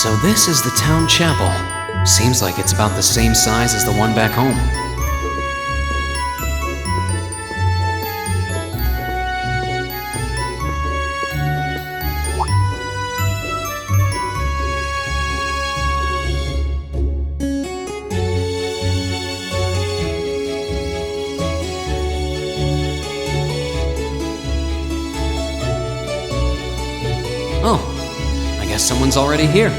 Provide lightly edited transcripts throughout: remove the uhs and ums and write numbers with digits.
So this is the town chapel. Seems like it's about the same size as the one back home. Oh, I guess someone's already here.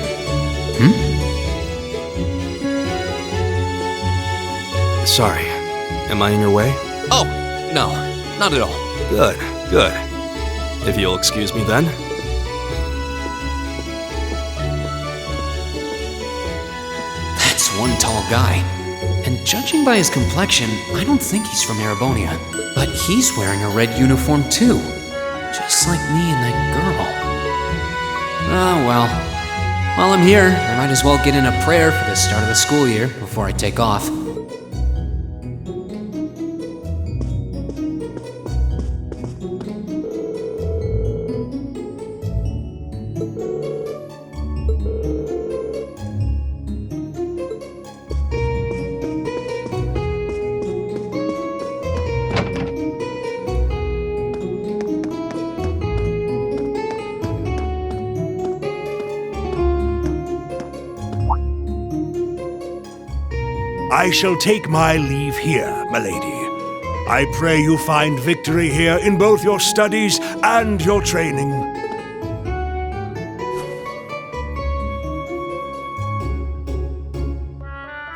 Sorry, am I in your way? Oh, no, not at all. Good, good. If you'll excuse me then. That's one tall guy. And judging by his complexion, I don't think he's from Erebonia. But he's wearing a red uniform too. Just like me and that girl. Oh well. While I'm here, I might as well get in a prayer for the start of the school year before I take off. I shall take my leave here, milady. I pray you find victory here in both your studies and your training.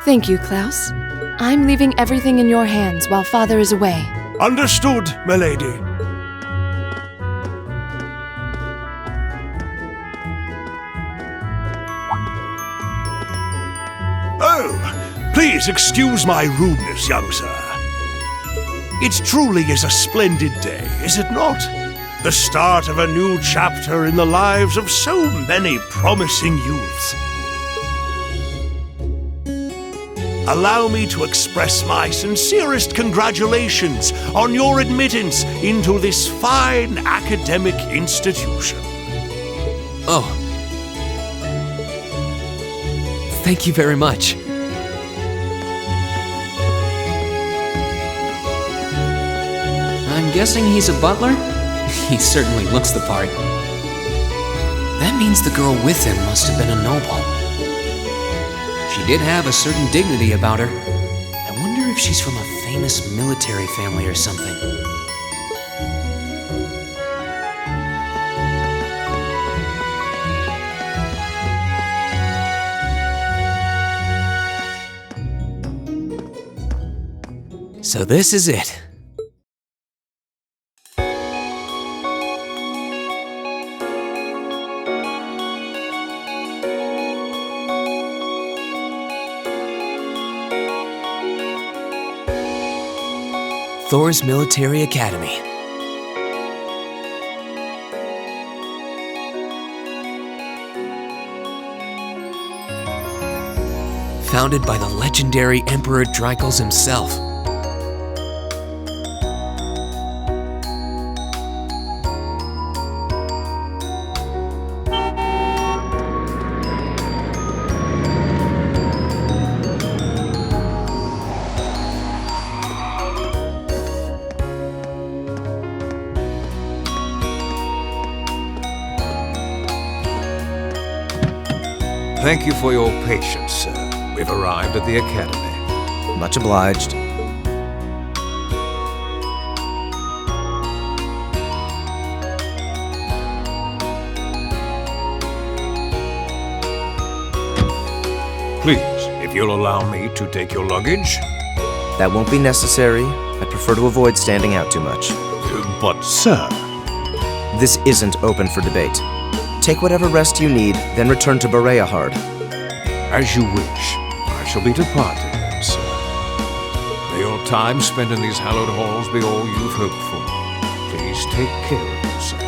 Thank you, Klaus. I'm leaving everything in your hands while Father is away. Understood, milady. Please excuse my rudeness, young sir. It truly is a splendid day, is it not? The start of a new chapter in the lives of so many promising youths. Allow me to express my sincerest congratulations on your admittance into this fine academic institution. Oh. Thank you very much. I'm guessing he's a butler? He certainly looks the part. That means the girl with him must have been a noble. She did have a certain dignity about her. I wonder if she's from a famous military family or something. So this is it. Thor's Military Academy. Founded by the legendary Emperor Dreikels himself. Thank you for your patience, sir. We've arrived at the Academy. Much obliged. Please, if you'll allow me to take your luggage. That won't be necessary. I prefer to avoid standing out too much. But, sir... This isn't open for debate. Take whatever rest you need, then return to Bereahard. As you wish. I shall be departing then, sir. May your time spent in these hallowed halls be all you've hoped for. Please take care of yourself.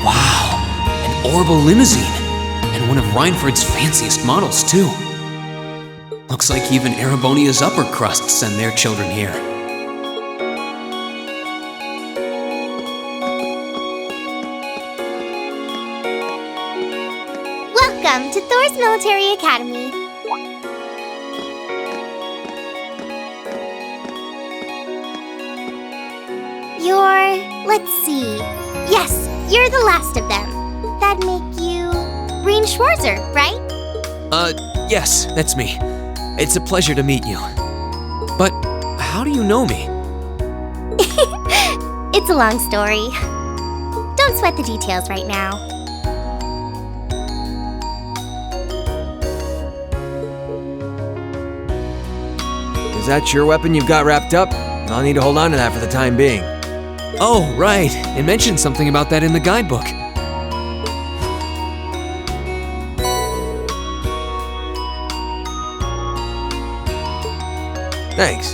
Wow, an orbital limousine. And one of Reinford's fanciest models, too. Looks like even Erebonia's upper crust send their children here. Welcome to Thor's Military Academy. Let's see. Yes, you're the last of them. That'd make you Rean Schwarzer, right? Yes, that's me. It's a pleasure to meet you. But how do you know me? It's a long story. Don't sweat the details right now. Is that your weapon you've got wrapped up? I'll need to hold on to that for the time being. Oh, right. It mentioned something about that in the guidebook. Thanks.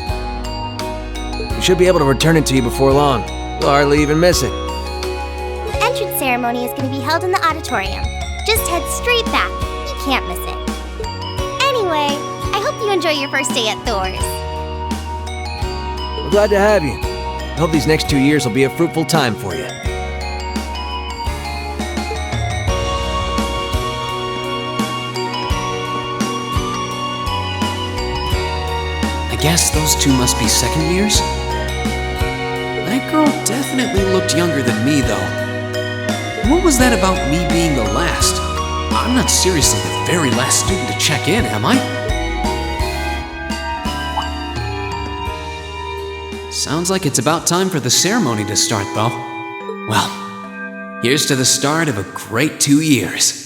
We should be able to return it to you before long. We'll hardly even miss it. The entrance ceremony is going to be held in the auditorium. Just head straight back. You can't miss it. Anyway, I hope you enjoy your first day at Thor's. We're glad to have you. I hope these next 2 years will be a fruitful time for you. I guess those two must be second years? That girl definitely looked younger than me, though. What was that about me being the last? I'm not seriously the very last student to check in, am I? Sounds like it's about time for the ceremony to start, though. Well, here's to the start of a great 2 years.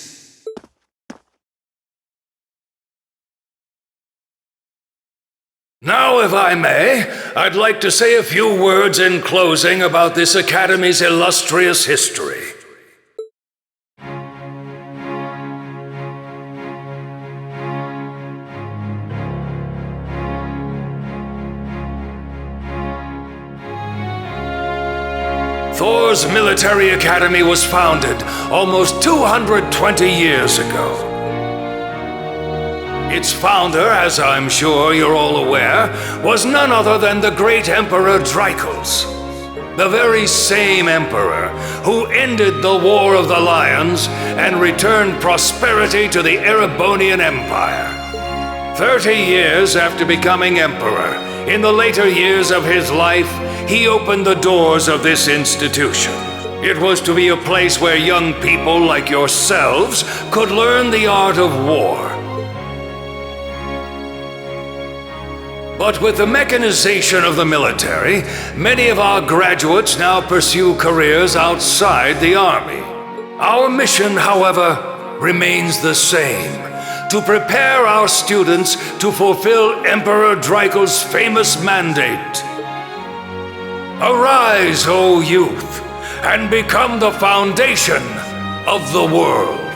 Now, if I may, I'd like to say a few words in closing about this Academy's illustrious history. Thor's Military Academy was founded almost 220 years ago. Its founder, as I'm sure you're all aware, was none other than the great Emperor Drycles, the very same emperor who ended the War of the Lions and returned prosperity to the Erebonian Empire. 30 years after becoming emperor, in the later years of his life, he opened the doors of this institution. It was to be a place where young people like yourselves could learn the art of war. But with the mechanization of the military, many of our graduates now pursue careers outside the army. Our mission, however, remains the same: to prepare our students to fulfill Emperor Drycles' famous mandate. Arise, O youth, and become the foundation of the world.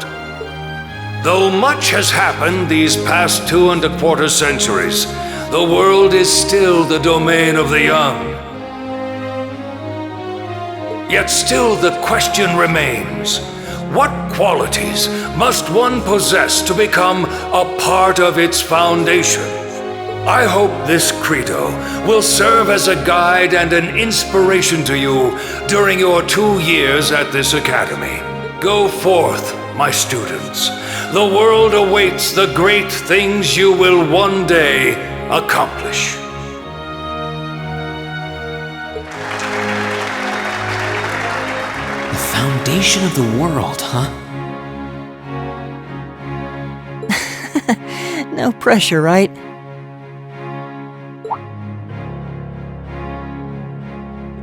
Though much has happened these past 2¼ centuries, the world is still the domain of the young. Yet still the question remains: what qualities must one possess to become a part of its foundation? I hope this credo will serve as a guide and an inspiration to you during your 2 years at this academy. Go forth, my students. The world awaits the great things you will one day accomplish. The foundation of the world, huh? No pressure, right?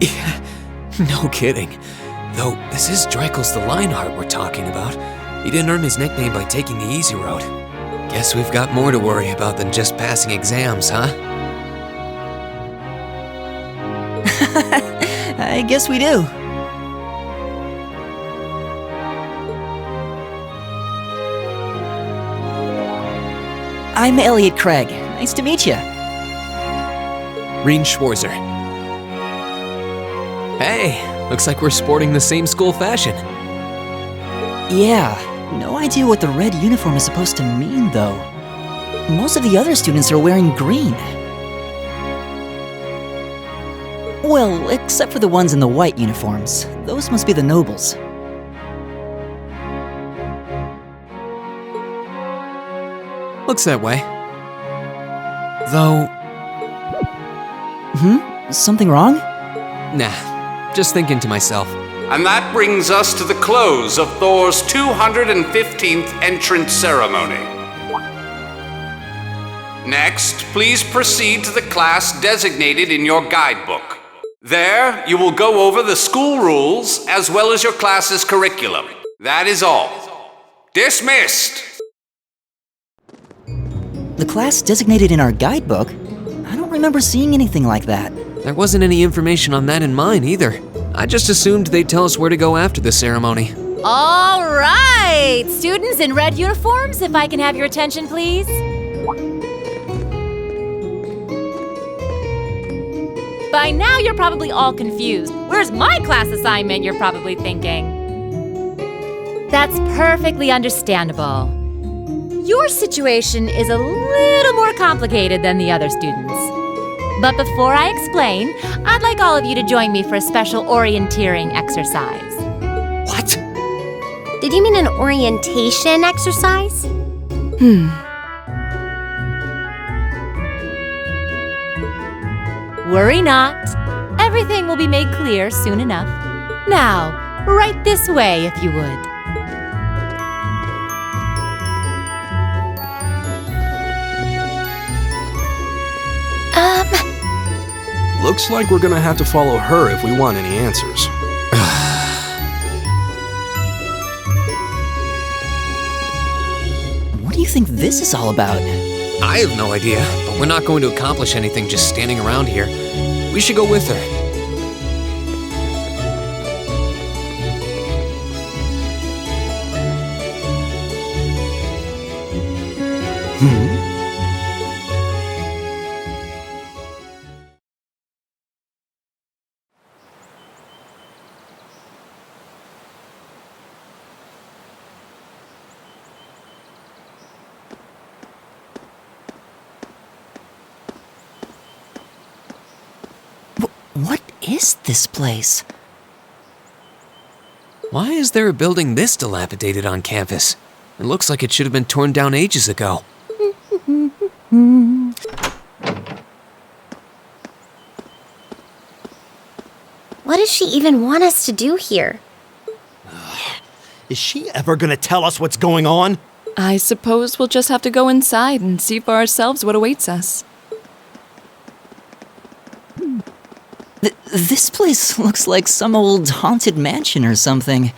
Yeah, no kidding. Though, this is Drycles the Lionheart we're talking about. He didn't earn his nickname by taking the easy road. Guess we've got more to worry about than just passing exams, huh? I guess we do. I'm Elliot Craig. Nice to meet you. Rean Schwarzer. Hey, looks like we're sporting the same school fashion. Yeah, No idea what the red uniform is supposed to mean, though. Most of the other students are wearing green. Well, except for the ones in the white uniforms. Those must be the nobles. Looks that way. Though... Something wrong? Nah, just thinking to myself. And that brings us to the close of Thor's 215th entrance ceremony. Next, please proceed to the class designated in your guidebook. There, you will go over the school rules as well as your class's curriculum. That is all. Dismissed! The class designated in our guidebook? I don't remember seeing anything like that. There wasn't any information on that in mine either. I just assumed they'd tell us where to go after the ceremony. All right! Students in red uniforms, if I can have your attention, please. By now, you're probably all confused. Where's my class assignment, you're probably thinking. That's perfectly understandable. Your situation is a little more complicated than the other students. But before I explain, I'd like all of you to join me for a special orienteering exercise. What? Did you mean an orientation exercise? Worry not. Everything will be made clear soon enough. Now, right this way, if you would. Looks like we're gonna have to follow her if we want any answers. What do you think this is all about? I have no idea, but we're not going to accomplish anything just standing around here. We should go with her. What is this place? Why is there a building this dilapidated on campus? It looks like it should have been torn down ages ago. What does she even want us to do here? Is she ever gonna tell us what's going on? I suppose we'll just have to go inside and see for ourselves what awaits us. This place looks like some old haunted mansion or something.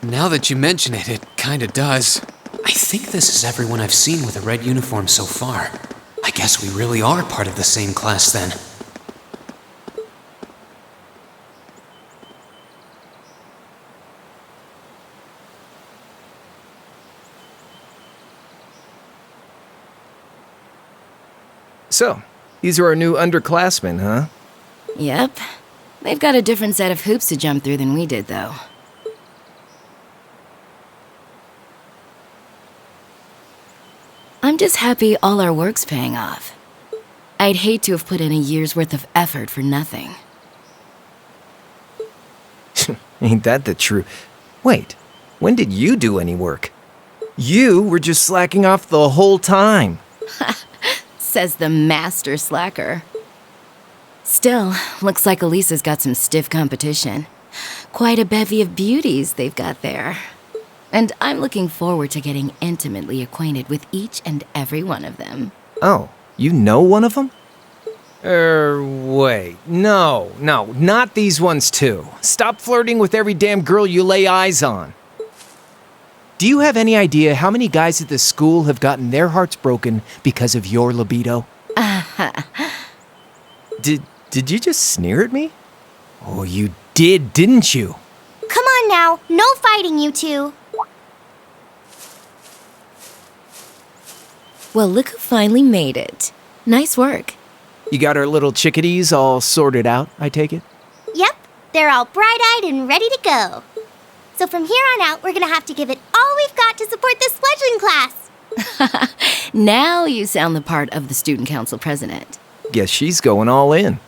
Now that you mention it, it kinda does. I think this is everyone I've seen with a red uniform so far. I guess we really are part of the same class then. So, these are our new underclassmen, huh? Yep. They've got a different set of hoops to jump through than we did, though. I'm just happy all our work's paying off. I'd hate to have put in a year's worth of effort for nothing. Ain't that the truth? Wait, when did you do any work? You were just slacking off the whole time. Says the master slacker. Still, looks like Alisa's got some stiff competition. Quite a bevy of beauties they've got there. And I'm looking forward to getting intimately acquainted with each and every one of them. Oh, you know one of them? Wait. No, not these ones too. Stop flirting with every damn girl you lay eyes on. Do you have any idea how many guys at this school have gotten their hearts broken because of your libido? Did you just sneer at me? Oh, you did, didn't you? Come on now, no fighting, you two. Well, look who finally made it. Nice work. You got our little chickadees all sorted out, I take it? Yep, they're all bright-eyed and ready to go. So from here on out, we're gonna have to give it all we've got forgot to support this fledgling class. Now you sound the part of the student council president. Guess she's going all in.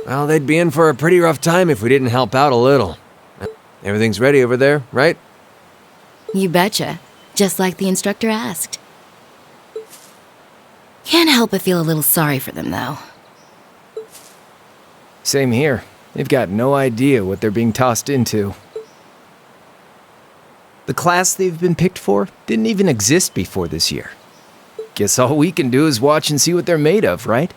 Well, they'd be in for a pretty rough time if we didn't help out a little. Everything's ready over there, right? You betcha. Just like the instructor asked. Can't help but feel a little sorry for them, though. Same here. They've got no idea what they're being tossed into. The class they've been picked for didn't even exist before this year. Guess all we can do is watch and see what they're made of, right?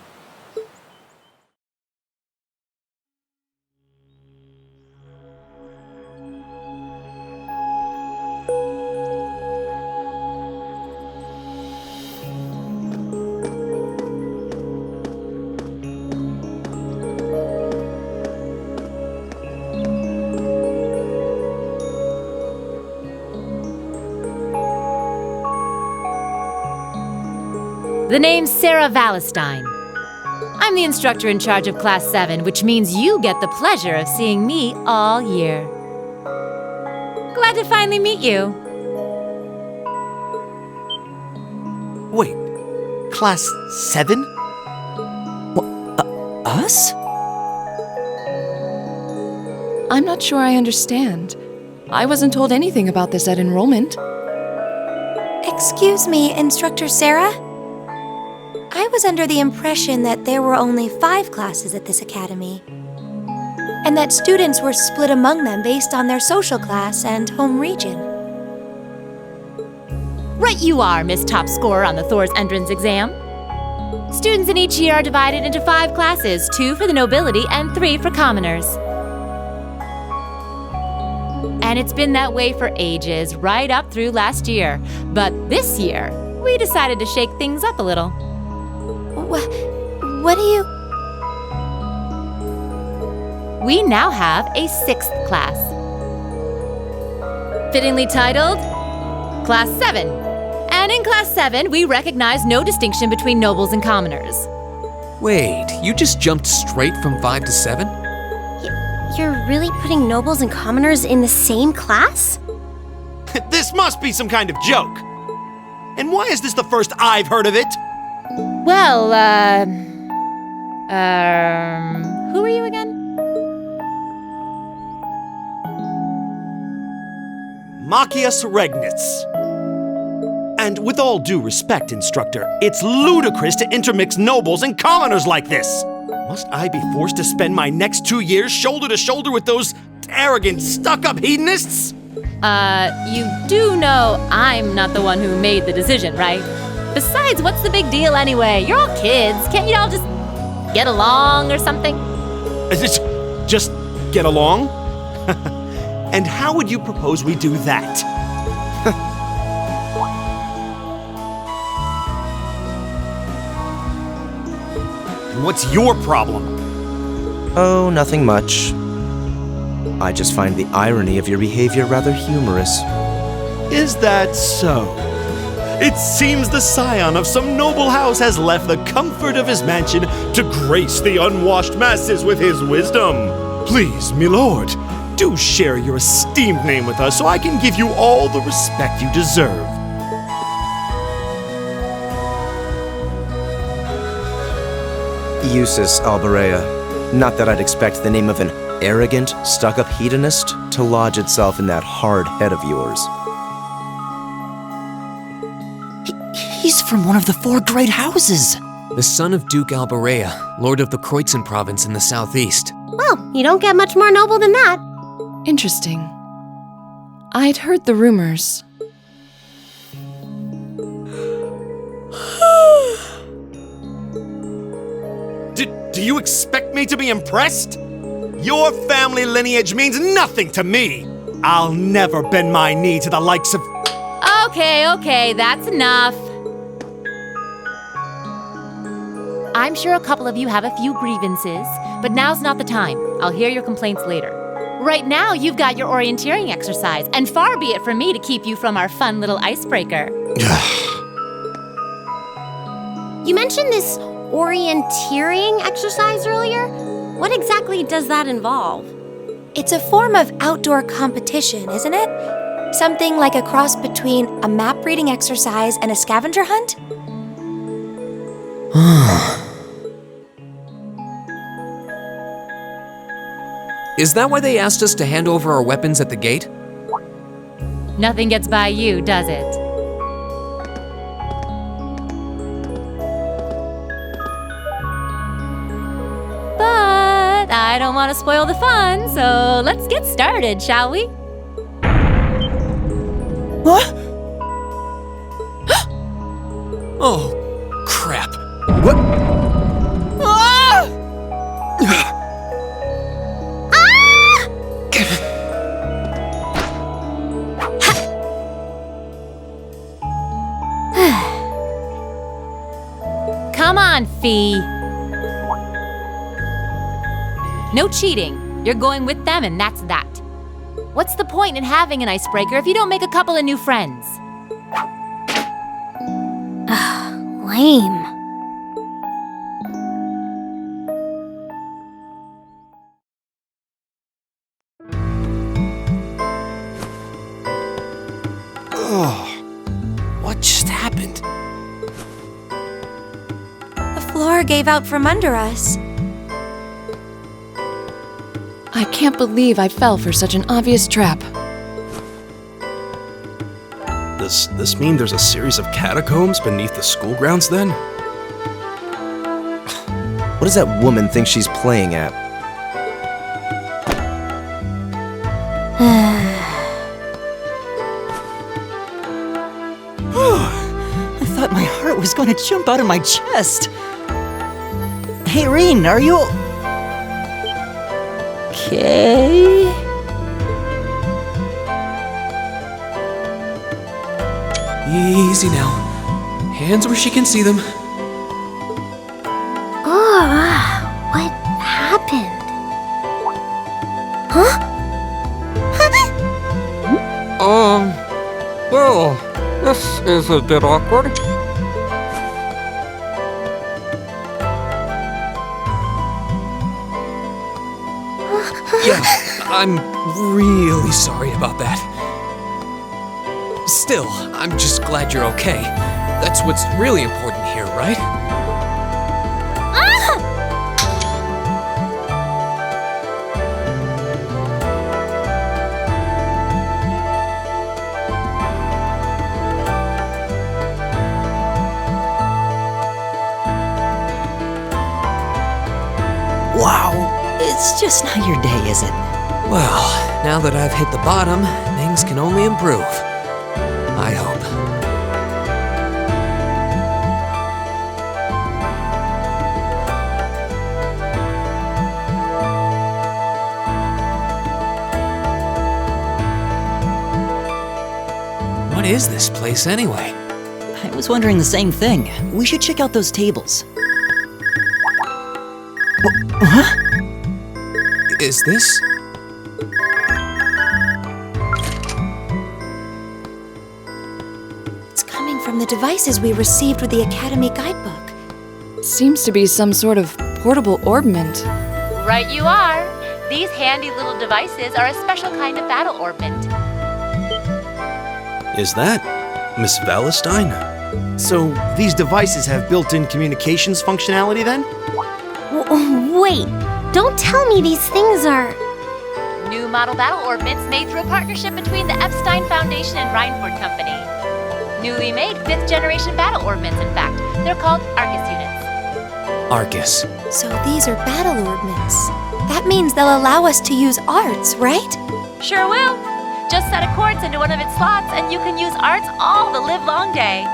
The name's Sarah Valestine. I'm the instructor in charge of Class 7, which means you get the pleasure of seeing me all year. Glad to finally meet you. Wait, Class 7? Us? I'm not sure I understand. I wasn't told anything about this at enrollment. Excuse me, Instructor Sarah? I was under the impression that there were only 5 classes at this academy, and that students were split among them based on their social class and home region. Right you are, Miss Top Scorer on the Thor's entrance exam. Students in each year are divided into 5 classes, 2 for the nobility and 3 for commoners. And it's been that way for ages, right up through last year. But this year, we decided to shake things up a little. What do you... We now have a 6th class. Fittingly titled, Class 7. And in Class 7, we recognize no distinction between nobles and commoners. Wait, you just jumped straight from 5 to 7? You're really putting nobles and commoners in the same class? This must be some kind of joke. And why is this the first I've heard of it? Well, who are you again? Machias Regnitz. And with all due respect, Instructor, it's ludicrous to intermix nobles and commoners like this. Must I be forced to spend my next 2 years shoulder to shoulder with those arrogant, stuck-up hedonists? You do know I'm not the one who made the decision, right? Besides, what's the big deal anyway? You're all kids. Can't you all just get along or something? Just get along? And how would you propose we do that? And what's your problem? Oh, nothing much. I just find the irony of your behavior rather humorous. Is that so? It seems the scion of some noble house has left the comfort of his mansion to grace the unwashed masses with his wisdom. Please, my lord, do share your esteemed name with us so I can give you all the respect you deserve. Eustace Alberea. Not that I'd expect the name of an arrogant, stuck-up hedonist to lodge itself in that hard head of yours. He's from one of the 4 great houses. The son of Duke Alberea, lord of the Kreutzen province in the southeast. Well, you don't get much more noble than that. Interesting. I'd heard the rumors. Do you expect me to be impressed? Your family lineage means nothing to me. I'll never bend my knee to the likes of... Okay, that's enough. I'm sure a couple of you have a few grievances, but now's not the time. I'll hear your complaints later. Right now, you've got your orienteering exercise, and far be it from me to keep you from our fun little icebreaker. You mentioned this orienteering exercise earlier. What exactly does that involve? It's a form of outdoor competition, isn't it? Something like a cross between a map reading exercise and a scavenger hunt? Is that why they asked us to hand over our weapons at the gate? Nothing gets by you, does it? But I don't want to spoil the fun, so let's get started, shall we? What? Oh, crap. What? Ah! Come on, Fee. No cheating. You're going with them and that's that. What's the point in having an icebreaker if you don't make a couple of new friends? Lame. What just happened? The floor gave out from under us. I can't believe I fell for such an obvious trap. Does this mean there's a series of catacombs beneath the school grounds then? What does that woman think she's playing at? I thought my heart was going to jump out of my chest. Hey, Rean, are you... okay? Easy now. Hands where she can see them. What happened? Huh? Well, this is a bit awkward. Yeah, I'm really sorry about that. Still, I'm just glad you're okay. That's what's really important here, right? Wow, it's just not your day, is it? Well, now that I've hit the bottom, things can only improve. I hope. What is this place anyway? I was wondering the same thing. We should check out those tables. Huh? Is this? It's coming from the devices we received with the Academy guidebook. Seems to be some sort of portable orbment. Right you are. These handy little devices are a special kind of battle orbment. Is that Miss Valestine? So, these devices have built-in communications functionality then? Wait, don't tell me these things are... New model battle orbments made through a partnership between the Epstein Foundation and Reinford Company. Newly made 5th generation battle orbments, in fact. They're called Arcus units. Arcus. So these are battle orbments. That means they'll allow us to use arts, right? Sure will. Just set a quartz into one of its slots and you can use arts all the livelong day.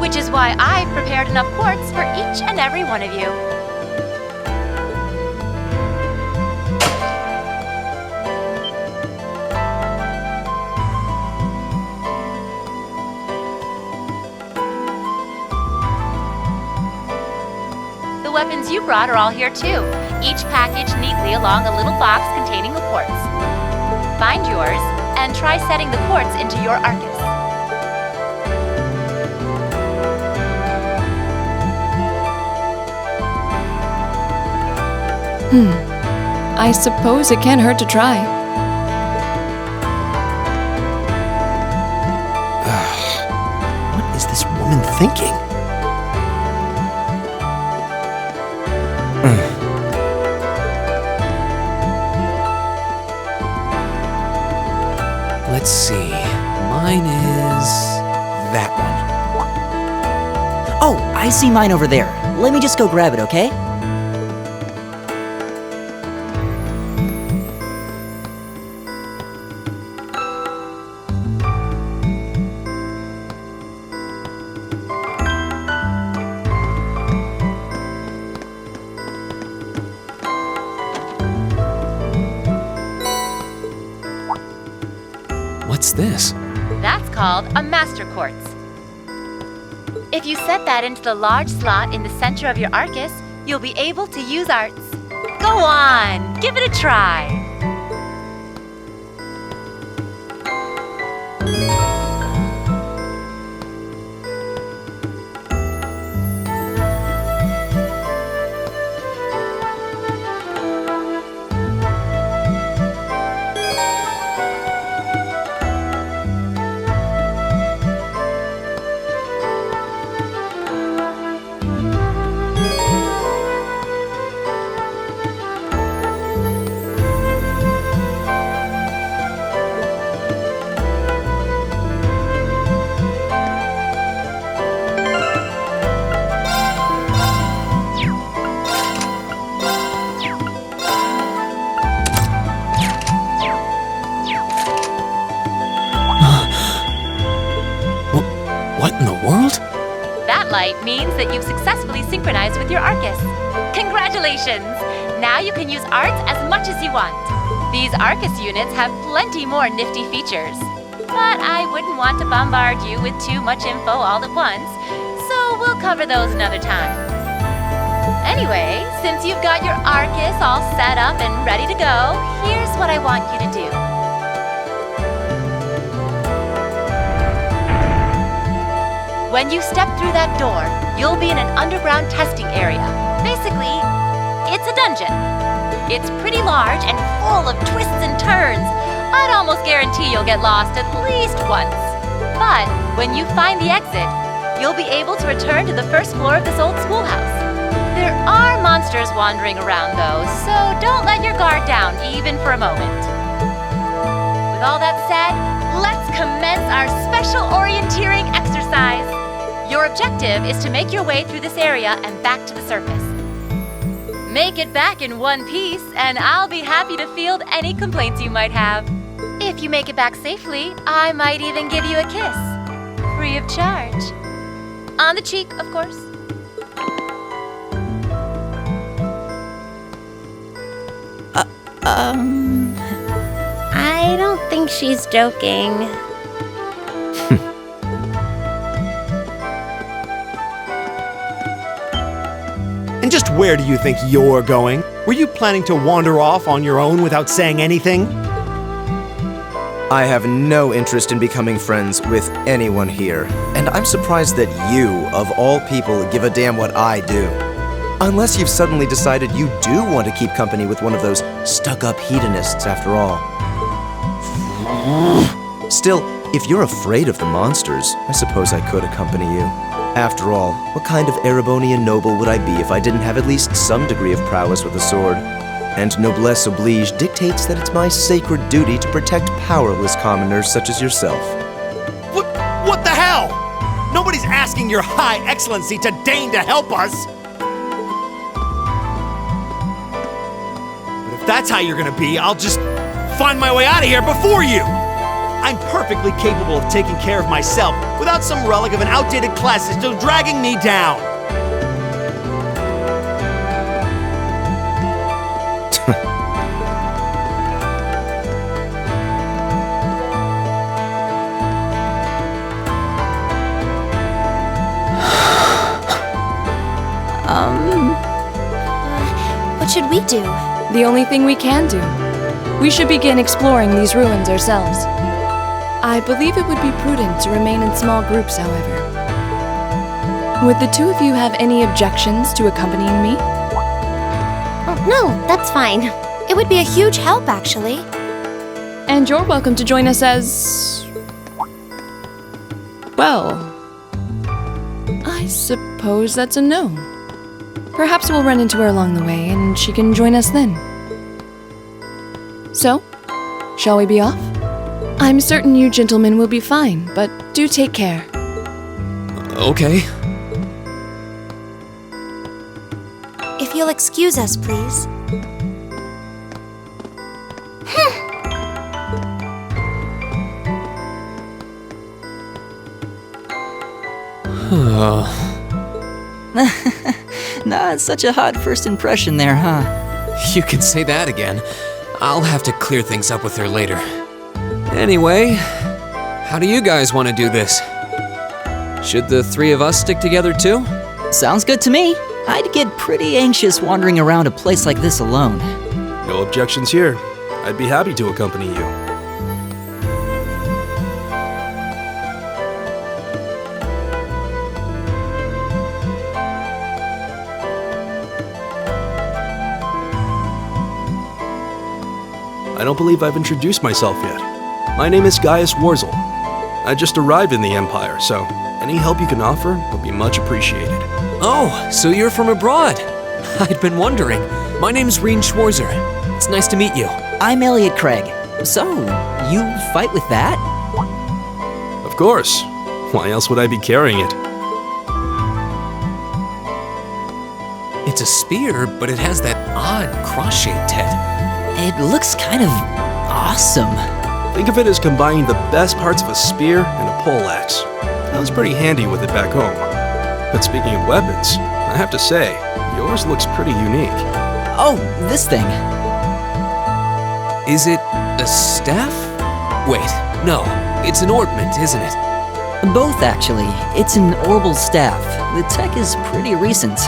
Which is why I've prepared enough quartz for each and every one of you. The weapons you brought are all here too, each packaged neatly along a little box containing the quartz. Find yours, and try setting the quartz into your Arcus. I suppose it can't hurt to try. thinking? Let's see. Mine is that one. Oh, I see mine over there. Let me just go grab it, okay? What's this? That's called a master quartz. If you set that into the large slot in the center of your Arcus, you'll be able to use arts. Go on, give it a try. What in the world? That light means that you've successfully synchronized with your Arcus. Congratulations! Now you can use arts as much as you want. These Arcus units have plenty more nifty features. But I wouldn't want to bombard you with too much info all at once, so we'll cover those another time. Anyway, since you've got your Arcus all set up and ready to go, here's what I want you to do. When you step through that door, you'll be in an underground testing area. Basically, it's a dungeon. It's pretty large and full of twists and turns. I'd almost guarantee you'll get lost at least once. But when you find the exit, you'll be able to return to the first floor of this old schoolhouse. There are monsters wandering around though, so don't let your guard down even for a moment. With all that said, let's commence our special orienteering exercise. Your objective is to make your way through this area and back to the surface. Make it back in one piece, and I'll be happy to field any complaints you might have. If you make it back safely, I might even give you a kiss. Free of charge. On the cheek, of course. I don't think she's joking. And just where do you think you're going? Were you planning to wander off on your own without saying anything? I have no interest in becoming friends with anyone here, and I'm surprised that you, of all people, give a damn what I do. Unless you've suddenly decided you do want to keep company with one of those stuck-up hedonists after all. Still, if you're afraid of the monsters, I suppose I could accompany you. After all, what kind of Erebonian noble would I be if I didn't have at least some degree of prowess with a sword? And noblesse oblige dictates that it's my sacred duty to protect powerless commoners such as yourself. What the hell? Nobody's asking your high excellency to deign to help us! But if that's how you're gonna be, I'll just find my way out of here before you! I'm perfectly capable of taking care of myself without some relic of an outdated class system dragging me down! What should we do? The only thing we can do. We should begin exploring these ruins ourselves. I believe it would be prudent to remain in small groups, however. Would the two of you have any objections to accompanying me? Oh, no, that's fine. It would be a huge help, actually. And you're welcome to join us as... well... suppose that's a no. Perhaps we'll run into her along the way and she can join us then. So, shall we be off? I'm certain you gentlemen will be fine, but do take care. Okay. If you'll excuse us, please. Not such a hot first impression there, huh? You can say that again. I'll have to clear things up with her later. Anyway, how do you guys want to do this? Should the three of us stick together too? Sounds good to me. I'd get pretty anxious wandering around a place like this alone. No objections here. I'd be happy to accompany you. I don't believe I've introduced myself yet. My name is Gaius Warzel. I just arrived in the Empire, so any help you can offer would be much appreciated. Oh, so you're from abroad. I'd been wondering. My name's Rean Schwarzer. It's nice to meet you. I'm Elliot Craig. So, you fight with that? Of course. Why else would I be carrying it? It's a spear, but it has that odd cross-shaped head. It looks kind of awesome. Think of it as combining the best parts of a spear and a poleaxe. I was pretty handy with it back home. But speaking of weapons, I have to say, yours looks pretty unique. Oh, this thing. Is it a staff? Wait, no, it's an ornament, isn't it? Both, actually. It's an orbital staff. The tech is pretty recent.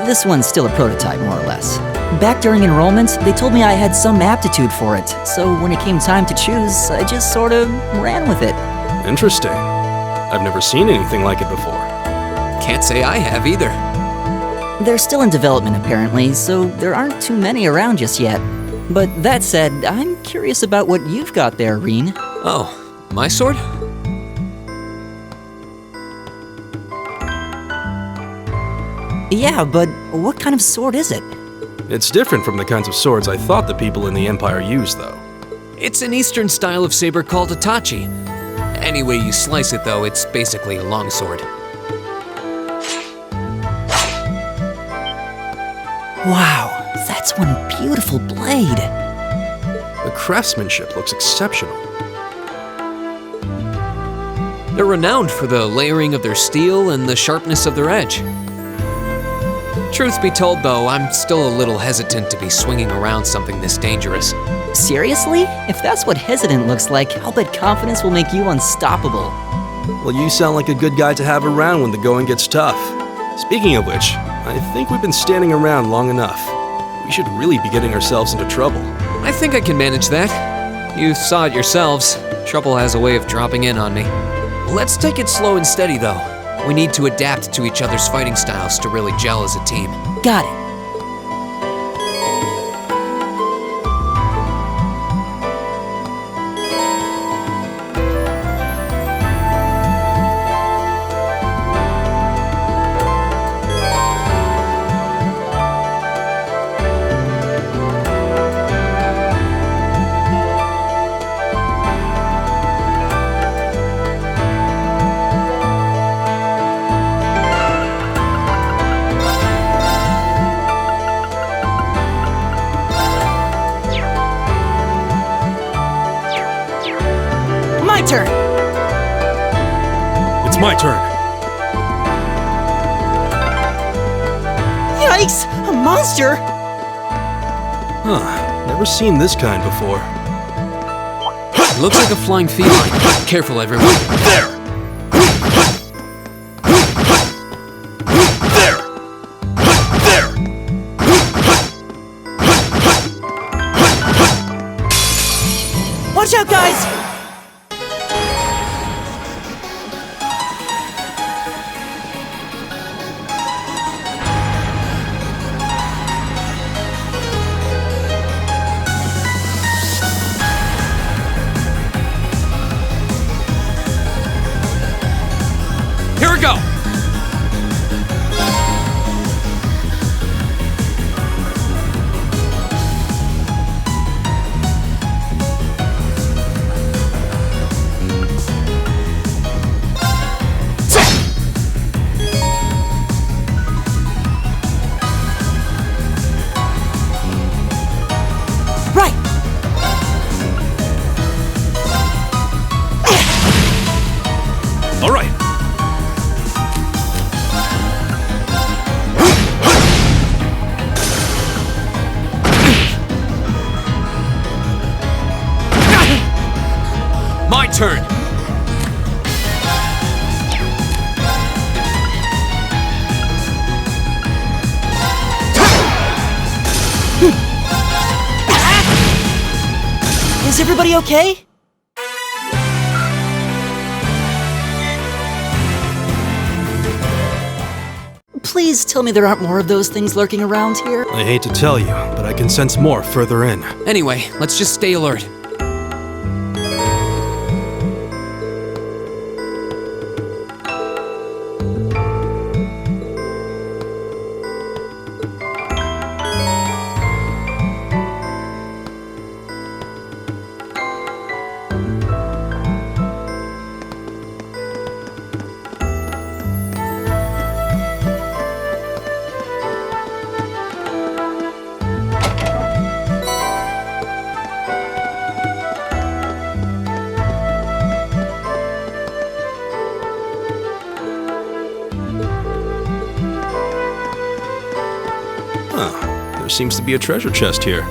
This one's still a prototype, more or less. Back during enrollment, they told me I had some aptitude for it, so when it came time to choose, I just sort of ran with it. Interesting. I've never seen anything like it before. Can't say I have either. They're still in development, apparently, so there aren't too many around just yet. But that said, I'm curious about what you've got there, Rean. Oh, my sword? Yeah, but what kind of sword is it? It's different from the kinds of swords I thought the people in the Empire used, though. It's an Eastern style of saber called a tachi. Any way you slice it, though, it's basically a longsword. Wow, that's one beautiful blade. The craftsmanship looks exceptional. They're renowned for the layering of their steel and the sharpness of their edge. Truth be told, though, I'm still a little hesitant to be swinging around something this dangerous. Seriously? If that's what hesitant looks like, I'll bet confidence will make you unstoppable. Well, you sound like a good guy to have around when the going gets tough. Speaking of which, I think we've been standing around long enough. We should really be getting ourselves into trouble. I think I can manage that. You saw it yourselves. Trouble has a way of dropping in on me. Let's take it slow and steady, though. We need to adapt to each other's fighting styles to really gel as a team. Got it. It's my turn. Yikes! A monster! Huh, never seen this kind before. Looks like a flying feline. Careful, everyone. There! There! There! Watch out, guys! Here we go! turn. Is everybody okay? Please tell me there aren't more of those things lurking around here. I hate to tell you, but I can sense more further in. Anyway, let's just stay alert. There seems to be a treasure chest here.